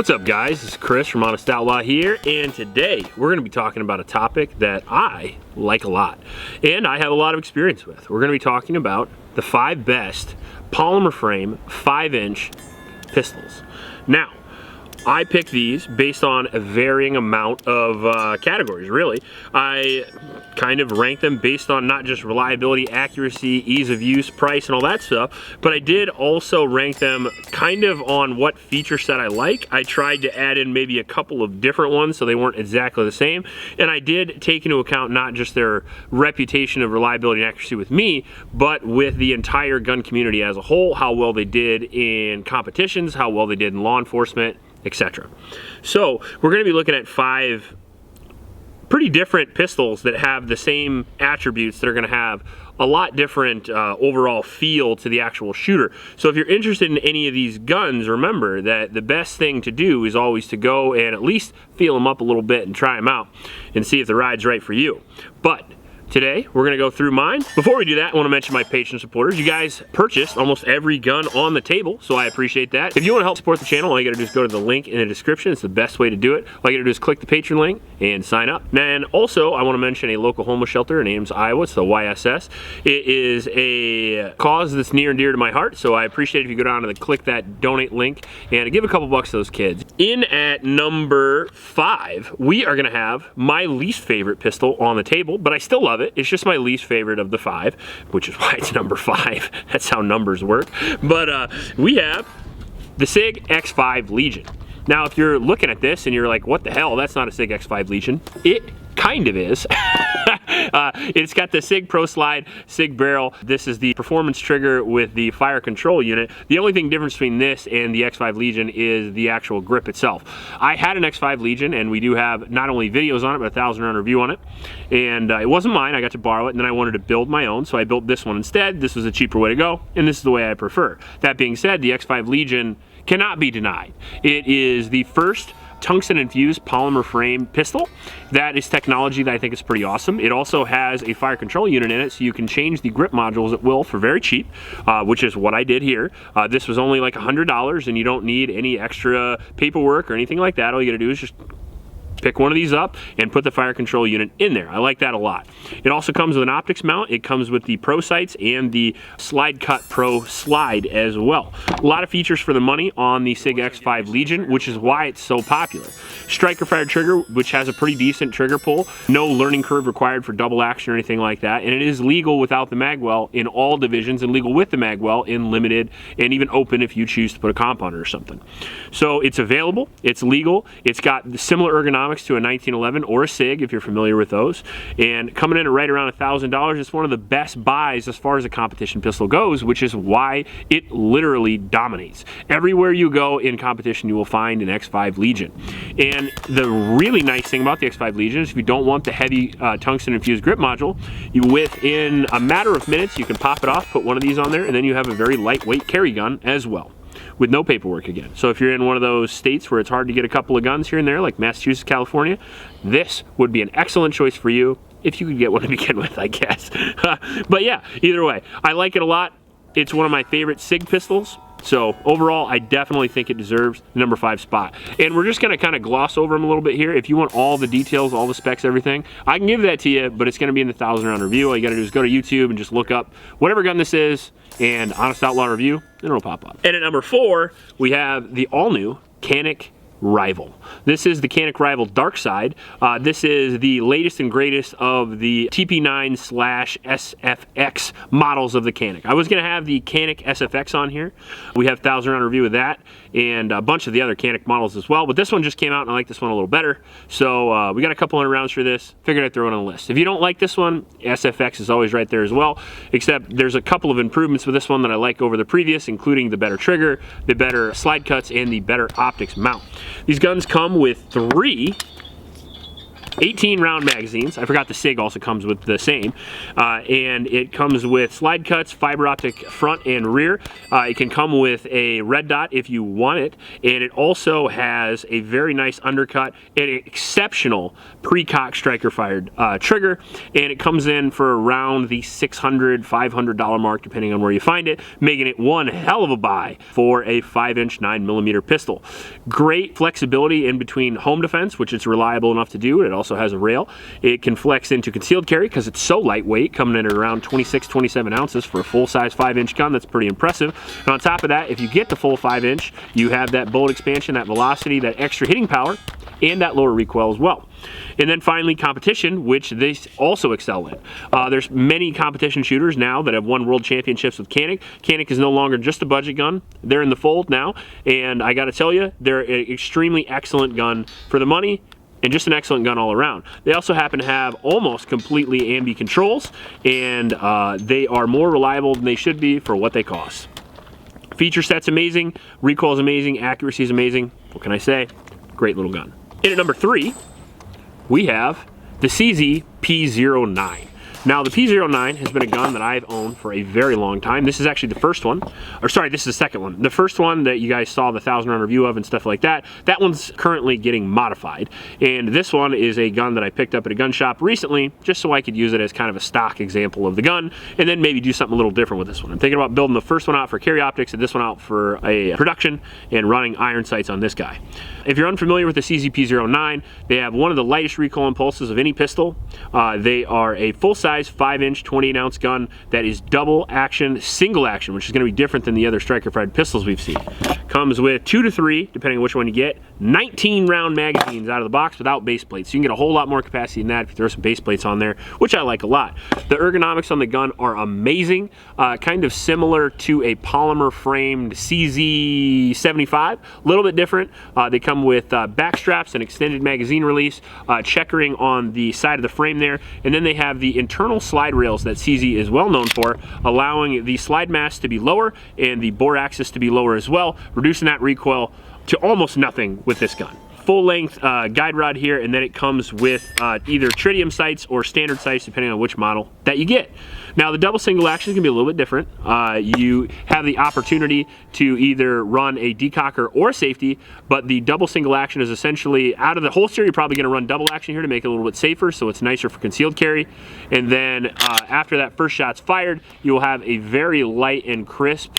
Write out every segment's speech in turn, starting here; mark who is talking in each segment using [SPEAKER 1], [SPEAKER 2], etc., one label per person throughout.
[SPEAKER 1] What's up, guys? This is Chris from Honest Outlaw here, and today we're going to be talking about a topic that I like a lot and I have a lot of experience with. We're going to be talking about the 5 best polymer frame 5-inch pistols. Now, I picked these based on a varying amount of categories, really. I kind of ranked them based on not just reliability, accuracy, ease of use, price, and all that stuff, but I did also rank them kind of on what feature set I like. I tried to add in maybe a couple of different ones so they weren't exactly the same, and I did take into account not just their reputation of reliability and accuracy with me, but with the entire gun community as a whole, how well they did in competitions, how well they did in law enforcement, etc. So we're going to be looking at 5 pretty different pistols that have the same attributes that are going to have a lot different overall feel to the actual shooter. So if you're interested in any of these guns, remember that the best thing to do is always to go and at least feel them up a little bit and try them out and see if the ride's right for you. But today, we're gonna go through mine. Before we do that, I wanna mention my Patreon supporters. You guys purchased almost every gun on the table, so I appreciate that. If you wanna help support the channel, all you gotta do is go to the link in the description. It's the best way to do it. All you gotta do is click the Patreon link and sign up. And also, I wanna mention a local homeless shelter in Ames, Iowa. It's the YSS. It is a cause that's near and dear to my heart, so I appreciate it if you go down and click that donate link and give a couple bucks to those kids. In at number 5, we are gonna have my least favorite pistol on the table, but I still love it. It's just my least favorite of the 5, which is why it's number 5. That's how numbers work. But we have the Sig X5 Legion. Now, if you're looking at this and you're like, what the hell, that's not a Sig X5 Legion. It kind of is. It's got the Sig Pro Slide, Sig Barrel. This is the performance trigger with the fire control unit. The only thing different between this and the X5 Legion is the actual grip itself. I had an X5 Legion, and we do have not only videos on it, but a 1,000-round review on it. And it wasn't mine, I got to borrow it, and then I wanted to build my own, so I built this one instead. This was a cheaper way to go, and this is the way I prefer. That being said, the X5 Legion cannot be denied. It is the first tungsten infused polymer frame pistol. That is technology that I think is pretty awesome. It also has a fire control unit in it, so you can change the grip modules at will for very cheap, which is what I did here. This was only like $100, and you don't need any extra paperwork or anything like that. All you gotta do is just pick one of these up and put the fire control unit in there. I like that a lot. It also comes with an optics mount. It comes with the Pro sights and the Slide Cut Pro slide as well. A lot of features for the money on the Sig X5 Legion, which is why it's so popular. Striker fired trigger, which has a pretty decent trigger pull. No learning curve required for double action or anything like that. And it is legal without the magwell in all divisions and legal with the magwell in limited and even open if you choose to put a comp on it or something. So it's available, it's legal, it's got similar ergonomics to a 1911 or a Sig if you're familiar with those, and coming in at right around $1,000. It's one of the best buys as far as a competition pistol goes, which is why it literally dominates. Everywhere you go in competition, you will find an X5 Legion. And the really nice thing about the X5 Legion is if you don't want the heavy tungsten infused grip module, within a matter of minutes you can pop it off, put one of these on there, and then you have a very lightweight carry gun as well, with no paperwork again. So if you're in one of those states where it's hard to get a couple of guns here and there, like Massachusetts, California, this would be an excellent choice for you if you could get one to begin with, I guess. But yeah, either way, I like it a lot. It's one of my favorite Sig pistols. So overall, I definitely think it deserves the number 5 spot. And we're just gonna kind of gloss over them a little bit here. If you want all the details, all the specs, everything, I can give that to you, but it's gonna be in the 1,000-round review. All you gotta do is go to YouTube and just look up whatever gun this is and Honest Outlaw Review, and it'll pop up. And at number 4, we have the all-new Canik Rival. This is the Canik Rival Dark Side. This is the latest and greatest of the TP9/SFX models of the Canik. I was going to have the Canik SFX on here. We have 1,000-round review of that and a bunch of the other Canik models as well, but this one just came out and I like this one a little better. So we got a couple hundred rounds for this. Figured I'd throw it on the list. If you don't like this one, SFX is always right there as well, except there's a couple of improvements with this one that I like over the previous, including the better trigger, the better slide cuts, and the better optics mount. These guns come with 3 18 round magazines. I forgot the Sig also comes with the same. And it comes with slide cuts, fiber optic front and rear. It can come with a red dot if you want it. And it also has a very nice undercut and an exceptional pre-cock striker fired trigger. And it comes in for around the $600, $500 mark, depending on where you find it, making it one hell of a buy for a 5-inch 9mm pistol. Great flexibility in between home defense, which it's reliable enough to do. It also has a rail. It can flex into concealed carry because it's so lightweight, coming in at around 26, 27 ounces for a full-size 5-inch gun. That's pretty impressive. And on top of that, if you get the full 5-inch, you have that bullet expansion, that velocity, that extra hitting power, and that lower recoil as well. And then finally, competition, which they also excel in. There's many competition shooters now that have won world championships with Canik. Canik is no longer just a budget gun. They're in the fold now, and I gotta tell you, they're an extremely excellent gun for the money, and just an excellent gun all around. They also happen to have almost completely ambi controls, and they are more reliable than they should be for what they cost. Feature set's amazing, recoil is amazing, accuracy is amazing. What can I say? Great little gun. In at number 3, we have the CZ P09. Now, the P09 has been a gun that I've owned for a very long time. This is actually the first one, or sorry, this is the second one. The first one that you guys saw the 1,000-round review of and stuff like that, that one's currently getting modified. And this one is a gun that I picked up at a gun shop recently, just so I could use it as kind of a stock example of the gun, and then maybe do something a little different with this one. I'm thinking about building the first one out for carry optics and this one out for a production, and running iron sights on this guy. If you're unfamiliar with the CZ P09, they have one of the lightest recoil impulses of any pistol. They are a full-size 5-inch 28-ounce gun that is double action, single action, which is going to be different than the other striker fired pistols we've seen. Comes with 2 to 3, depending on which one you get, 19 round magazines out of the box without base plates. So you can get a whole lot more capacity than that if you throw some base plates on there, which I like a lot. The ergonomics on the gun are amazing, kind of similar to a polymer framed CZ75, a little bit different. They come with back straps and extended magazine release, checkering on the side of the frame there, and then they have the internal slide rails that CZ is well known for, allowing the slide mass to be lower and the bore axis to be lower as well, reducing that recoil to almost nothing with this gun. Full length guide rod here, and then it comes with either tritium sights or standard sights depending on which model that you get. Now the double single action can be a little bit different. You have the opportunity to either run a decocker or safety, but the double single action is essentially, out of the holster you're probably going to run double action here to make it a little bit safer, so it's nicer for concealed carry. And then after that first shot's fired, you will have a very light and crisp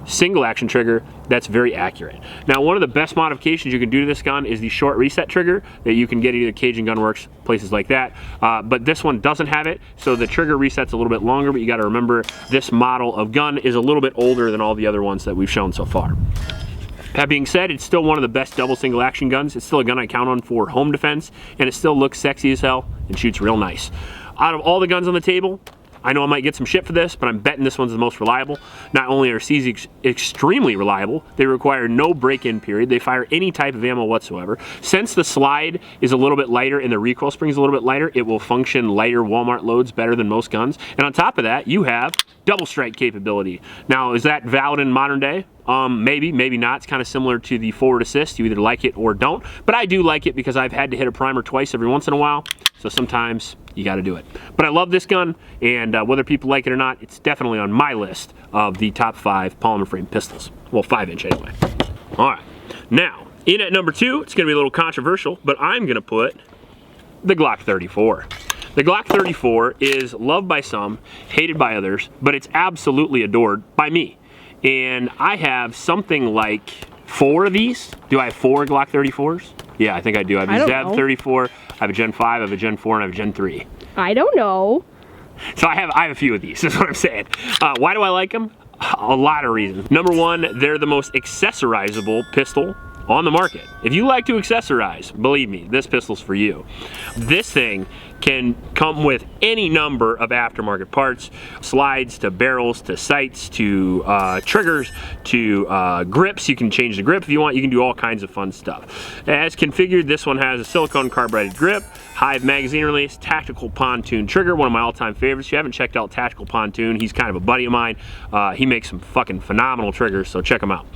[SPEAKER 1] single action trigger that's very accurate. Now, one of the best modifications you can do to this gun is the short reset trigger that you can get either Cajun Gunworks, places like that, but this one doesn't have it, so the trigger reset's a little bit longer, but you got to remember this model of gun is a little bit older than all the other ones that we've shown so far. That being said, it's still one of the best double single action guns. It's still a gun I count on for home defense, and it still looks sexy as hell and shoots real nice. Out of all the guns on the table, I know I might get some shit for this, but I'm betting this one's the most reliable. Not only are CZ extremely reliable, they require no break-in period. They fire any type of ammo whatsoever. Since the slide is a little bit lighter and the recoil spring is a little bit lighter, it will function lighter Walmart loads better than most guns. And on top of that, you have double strike capability. Now, is that valid in modern day? Maybe, maybe not. It's kind of similar to the forward assist. You either like it or don't. But I do like it because I've had to hit a primer twice every once in a while. So sometimes you got to do it. But I love this gun, and whether people like it or not, it's definitely on my list of the top 5 polymer frame pistols. Well, 5-inch anyway. All right. Now, in at number 2, it's going to be a little controversial, but I'm going to put the Glock 34. The Glock 34 is loved by some, hated by others, but it's absolutely adored by me. And I have something like 4 of these. Do I have 4 Glock 34s? Yeah, I think I do. I have a Zev 34, I have a Gen 5, I have a Gen 4, and I have a Gen 3. I don't know. So I have a few of these, is what I'm saying. Why do I like them? A lot of reasons. Number 1, they're the most accessorizable pistol on the market. If you like to accessorize, believe me, this pistol's for you. This thing can come with any number of aftermarket parts, slides to barrels to sights to triggers to grips. You can change the grip if you want. You can do all kinds of fun stuff. As configured, this one has a silicone carbide grip, Hive magazine release, tactical pontoon trigger, one of my all-time favorites. If you haven't checked out Tactical Pontoon, he's kind of a buddy of mine. He makes some fucking phenomenal triggers, so check him out.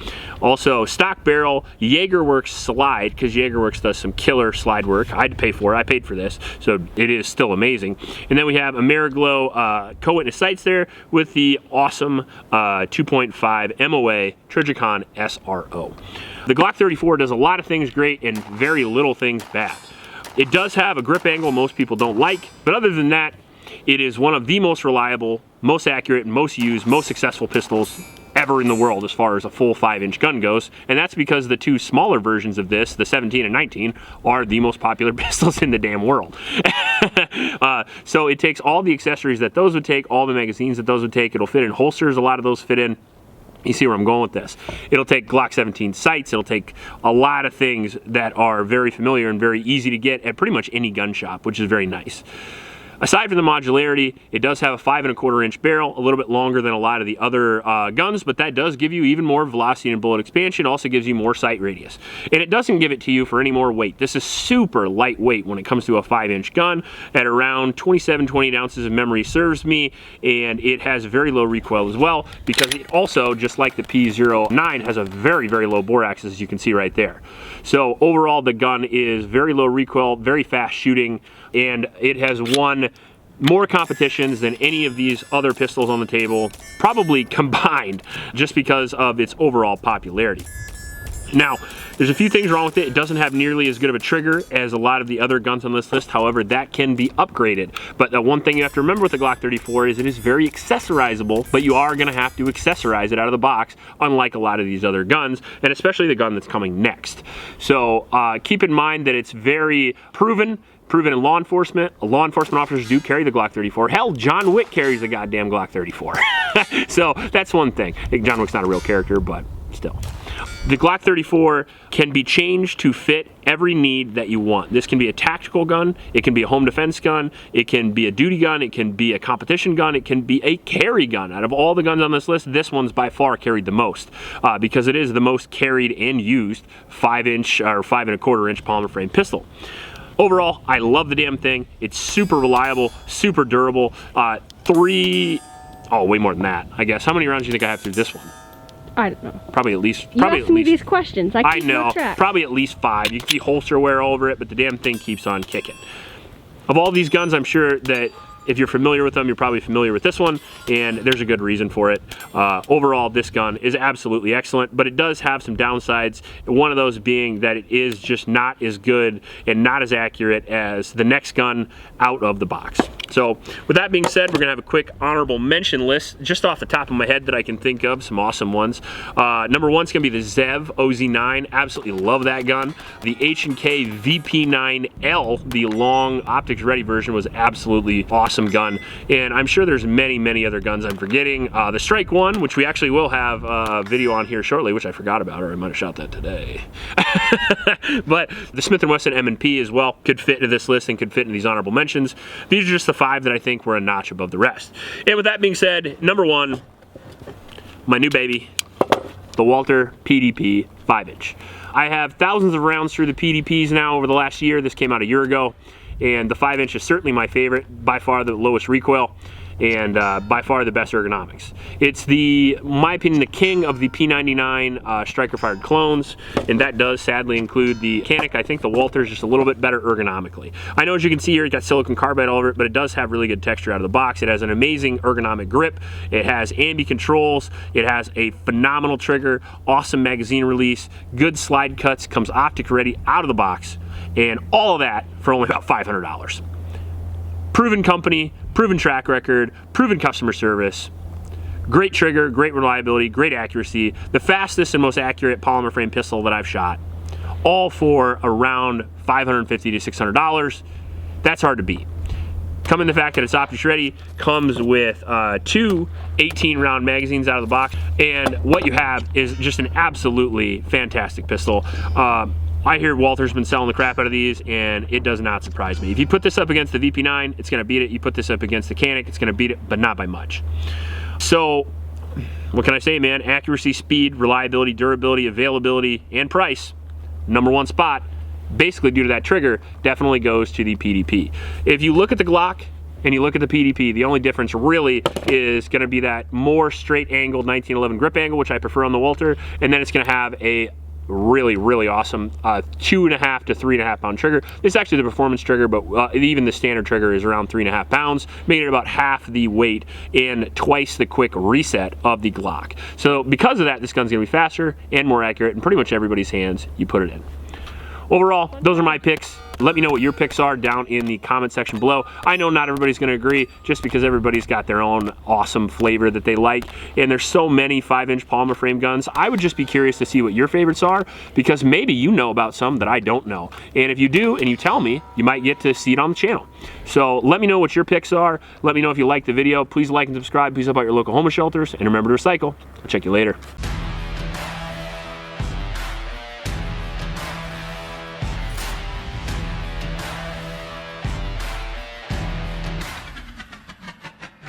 [SPEAKER 1] Also, stock barrel Jaegerworks slide, because Jaegerworks does some killer slide work. I had to pay for it. I paid for this, so it is still amazing. And then we have Ameriglow co-witness sights there with the awesome 2.5 MOA Trijicon SRO. The Glock 34 does a lot of things great and very little things bad. It does have a grip angle most people don't like, but other than that, it is one of the most reliable, most accurate, most used, most successful pistols ever in the world as far as a full 5-inch gun goes. And that's because the two smaller versions of this, the 17 and 19, are the most popular pistols in the damn world. So it takes all the accessories that those would take, all the magazines that those would take. It'll fit in holsters, a lot of those fit in. You see where I'm going with this. It'll take Glock 17 sights. It'll take a lot of things that are very familiar and very easy to get at pretty much any gun shop, which is very nice. Aside from the modularity, it does have a 5 1/4 inch barrel, a little bit longer than a lot of the other guns, but that does give you even more velocity and bullet expansion. Also gives you more sight radius. And it doesn't give it to you for any more weight. This is super lightweight when it comes to a 5-inch gun at around 27, 28 ounces of memory serves me, and it has very low recoil as well, because it also, just like the P09, has a very, very low bore axis, as you can see right there. So overall, the gun is very low recoil, very fast shooting, and it has won more competitions than any of these other pistols on the table, probably combined, just because of its overall popularity. Now, there's a few things wrong with it. It doesn't have nearly as good of a trigger as a lot of the other guns on this list. However, that can be upgraded. But the one thing you have to remember with the Glock 34 is it is very accessorizable, but you are gonna have to accessorize it out of the box, unlike a lot of these other guns, and especially the gun that's coming next. So keep in mind that it's very proven in law enforcement. Law enforcement officers do carry the Glock 34. Hell, John Wick carries the goddamn Glock 34. So that's one thing. I think John Wick's not a real character, but still. The Glock 34 can be changed to fit every need that you want. This can be a tactical gun, it can be a home defense gun, it can be a duty gun, it can be a competition gun, it can be a carry gun. Out of all the guns on this list, this one's by far carried the most because it is the most carried and used 5-inch or 5 1/4 inch polymer frame pistol. Overall, I love the damn thing. It's super reliable, super durable. Way more than that, I guess. How many rounds do you think I have through this one?
[SPEAKER 2] I don't know.
[SPEAKER 1] Probably at least.
[SPEAKER 2] You asked me these questions. I know.
[SPEAKER 1] Probably at least 5. You can see holster wear over it, but the damn thing keeps on kicking. Of all these guns, I'm sure that if you're familiar with them, you're probably familiar with this one, and there's a good reason for it. Overall, this gun is absolutely excellent, but it does have some downsides. One of those being that it is just not as good and not as accurate as the next gun out of the box. So with that being said, we're gonna have a quick honorable mention list just off the top of my head that I can think of, some awesome ones. Number one's gonna be the Zev OZ9. Absolutely love that gun. The H&K VP9L, the long optics ready version, was absolutely awesome gun. And I'm sure there's many, many other guns I'm forgetting. The Strike One, which we actually will have a video on here shortly, which I forgot about, or I might have shot that today. But the Smith & Wesson M&P as well could fit into this list and could fit in these honorable mentions. These are just the 5 that I think were a notch above the rest. And with that being said, number one, my new baby, the Walther PDP 5-inch. I have thousands of rounds through the PDPs now over the last year. This came out a year ago, and the 5-inch is certainly my favorite, by far the lowest recoil, and by far the best ergonomics. It's in my opinion, the king of the P99 striker-fired clones, and that does sadly include the Canik. I think the Walther is just a little bit better ergonomically. I know, as you can see here, it's got silicon carbide all over it, but it does have really good texture out of the box. It has an amazing ergonomic grip. It has ambi controls. It has a phenomenal trigger, awesome magazine release, good slide cuts, comes optic ready out of the box, and all of that for only about $500. Proven company, proven track record, proven customer service, great trigger, great reliability, great accuracy, the fastest and most accurate polymer frame pistol that I've shot, all for around $550 to $600. That's hard to beat. Come in the fact that it's optics ready, comes with 2 18-round magazines out of the box, and what you have is just an absolutely fantastic pistol. I hear Walther's been selling the crap out of these, and it does not surprise me. If you put this up against the VP9, it's gonna beat it. You put this up against the Canik, it's gonna beat it, but not by much. So, what can I say, man? Accuracy, speed, reliability, durability, availability, and price. Number one spot, basically due to that trigger, definitely goes to the PDP. If you look at the Glock and you look at the PDP, the only difference really is going to be that more straight angled 1911 grip angle, which I prefer on the Walther, and then it's going to have a really awesome 2.5 to 3.5 pound trigger. It's actually the performance trigger, but even the standard trigger is around 3.5 pounds, making it about half the weight and twice the quick reset of the Glock. So because of that, this gun's gonna be faster and more accurate in pretty much everybody's hands you put it in. Overall, those are my picks. Let me know what your picks are down in the comment section below. I know not everybody's gonna agree just because everybody's got their own awesome flavor that they like, and there's so many 5-inch polymer frame guns. I would just be curious to see what your favorites are, because maybe you know about some that I don't know. And if you do and you tell me, you might get to see it on the channel. So let me know what your picks are. Let me know if you liked the video. Please like and subscribe. Please help out your local homeless shelters, and remember to recycle. I'll check you later.